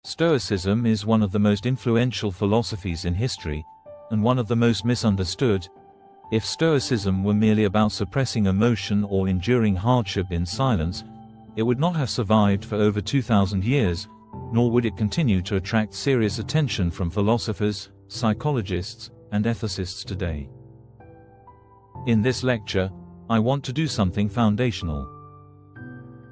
Stoicism is one of the most influential philosophies in history, and one of the most misunderstood. If Stoicism were merely about suppressing emotion or enduring hardship in silence, it would not have survived for over 2,000 years, nor would it continue to attract serious attention from philosophers, psychologists, and ethicists today. In this lecture, I want to do something foundational.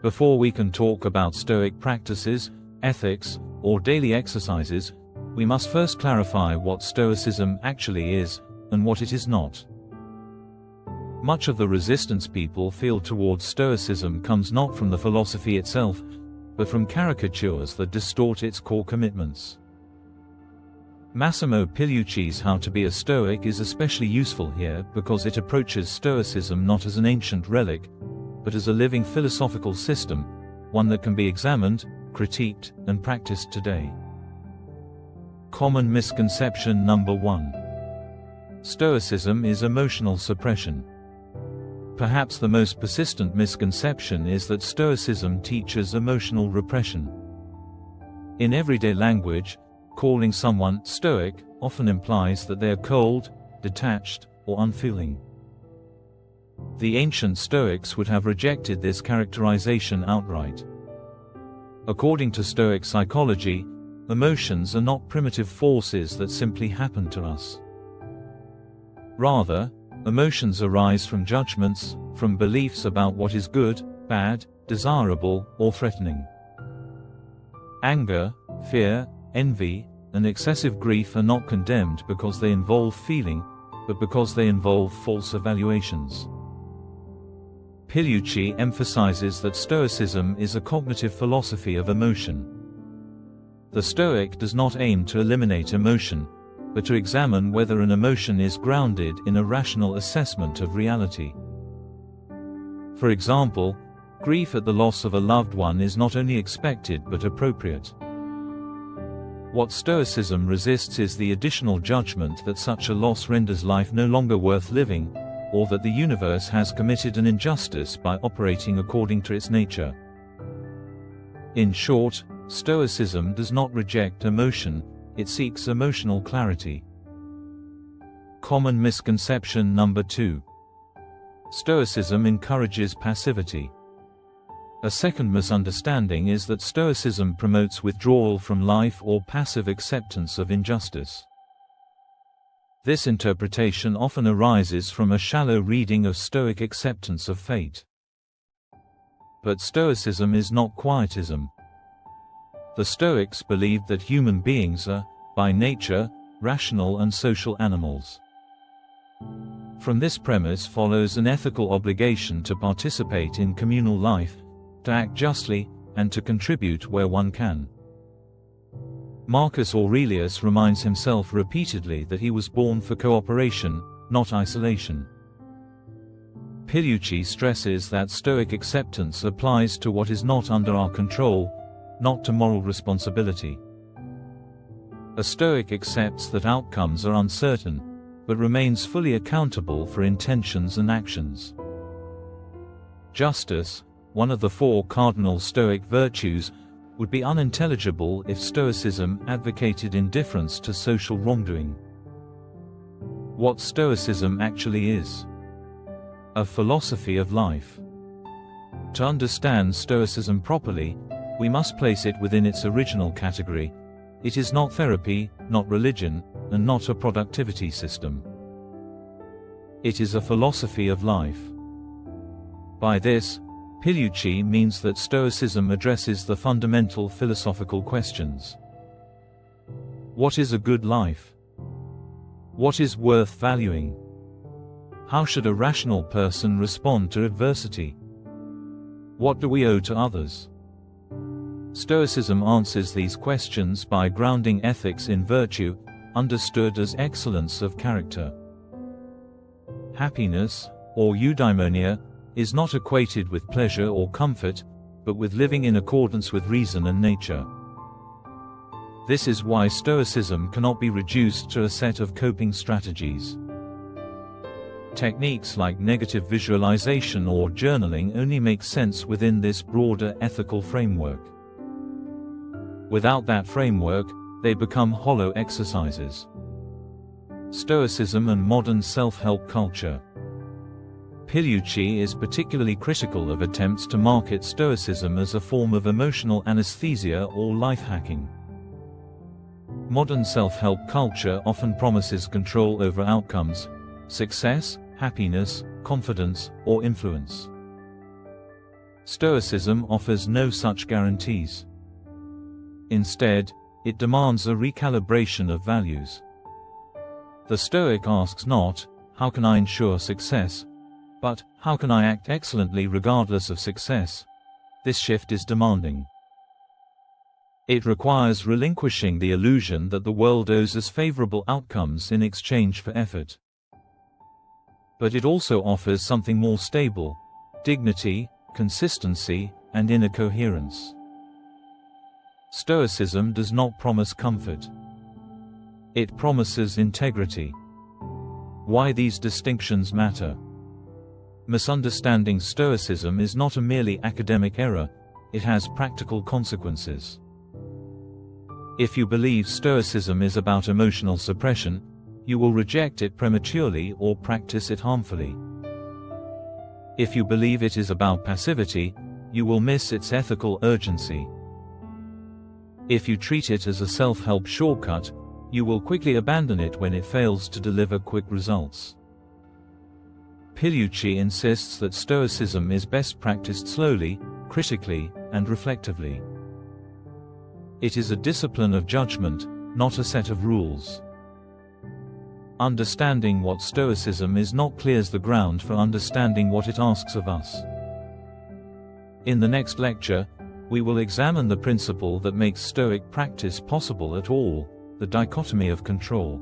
Before we can talk about Stoic practices, ethics, or daily exercises, we must first clarify what Stoicism actually is, and what it is not. Much of the resistance people feel towards Stoicism comes not from the philosophy itself, but from caricatures that distort its core commitments. Massimo Pigliucci's How to be a Stoic is especially useful here because it approaches Stoicism not as an ancient relic, but as a living philosophical system, one that can be examined, critiqued, and practiced today. Common misconception number 1. Stoicism is emotional suppression. Perhaps the most persistent misconception is that Stoicism teaches emotional repression. In everyday language, calling someone Stoic often implies that they are cold, detached, or unfeeling. The ancient Stoics would have rejected this characterization outright. According to Stoic psychology, emotions are not primitive forces that simply happen to us. Rather, emotions arise from judgments, from beliefs about what is good, bad, desirable, or threatening. Anger, fear, envy, and excessive grief are not condemned because they involve feeling, but because they involve false evaluations. Pigliucci emphasizes that Stoicism is a cognitive philosophy of emotion. The Stoic does not aim to eliminate emotion, but to examine whether an emotion is grounded in a rational assessment of reality. For example, grief at the loss of a loved one is not only expected but appropriate. What Stoicism resists is the additional judgment that such a loss renders life no longer worth living, or that the universe has committed an injustice by operating according to its nature. In short, Stoicism does not reject emotion, it seeks emotional clarity. Common misconception number 2. Stoicism encourages passivity. A second misunderstanding is that Stoicism promotes withdrawal from life or passive acceptance of injustice. This interpretation often arises from a shallow reading of Stoic acceptance of fate. But Stoicism is not quietism. The Stoics believed that human beings are, by nature, rational and social animals. From this premise follows an ethical obligation to participate in communal life, to act justly, and to contribute where one can. Marcus Aurelius reminds himself repeatedly that he was born for cooperation, not isolation. Pigliucci stresses that Stoic acceptance applies to what is not under our control, not to moral responsibility. A Stoic accepts that outcomes are uncertain, but remains fully accountable for intentions and actions. Justice, one of the 4 cardinal Stoic virtues, would be unintelligible if Stoicism advocated indifference to social wrongdoing. What Stoicism actually is: a philosophy of life. To understand Stoicism properly, we must place it within its original category. It is not therapy, not religion, and not a productivity system. It is a philosophy of life. By this, Pigliucci means that Stoicism addresses the fundamental philosophical questions. What is a good life? What is worth valuing? How should a rational person respond to adversity? What do we owe to others? Stoicism answers these questions by grounding ethics in virtue, understood as excellence of character. Happiness, or eudaimonia, is not equated with pleasure or comfort, but with living in accordance with reason and nature. This is why Stoicism cannot be reduced to a set of coping strategies. Techniques like negative visualization or journaling only make sense within this broader ethical framework. Without that framework, they become hollow exercises. Stoicism and modern self-help culture. Pigliucci is particularly critical of attempts to market Stoicism as a form of emotional anesthesia or life hacking. Modern self-help culture often promises control over outcomes, success, happiness, confidence, or influence. Stoicism offers no such guarantees. Instead, it demands a recalibration of values. The Stoic asks not, "How can I ensure success?" but, "How can I act excellently regardless of success?" This shift is demanding. It requires relinquishing the illusion that the world owes us favorable outcomes in exchange for effort. But it also offers something more stable: dignity, consistency, and inner coherence. Stoicism does not promise comfort. It promises integrity. Why these distinctions matter? Misunderstanding Stoicism is not a merely academic error, it has practical consequences. If you believe Stoicism is about emotional suppression, you will reject it prematurely or practice it harmfully. If you believe it is about passivity, you will miss its ethical urgency. If you treat it as a self-help shortcut, you will quickly abandon it when it fails to deliver quick results. Pigliucci insists that Stoicism is best practiced slowly, critically, and reflectively. It is a discipline of judgment, not a set of rules. Understanding what Stoicism is not clears the ground for understanding what it asks of us. In the next lecture, we will examine the principle that makes Stoic practice possible at all: the dichotomy of control.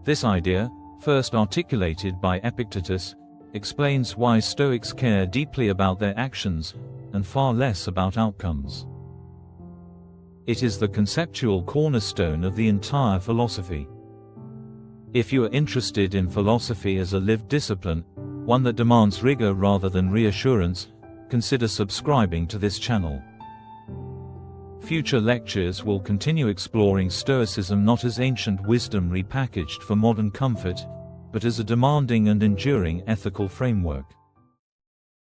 This idea, first articulated by Epictetus, explains why Stoics care deeply about their actions, and far less about outcomes. It is the conceptual cornerstone of the entire philosophy. If you are interested in philosophy as a lived discipline, one that demands rigor rather than reassurance, consider subscribing to this channel. Future lectures will continue exploring Stoicism not as ancient wisdom repackaged for modern comfort, but as a demanding and enduring ethical framework.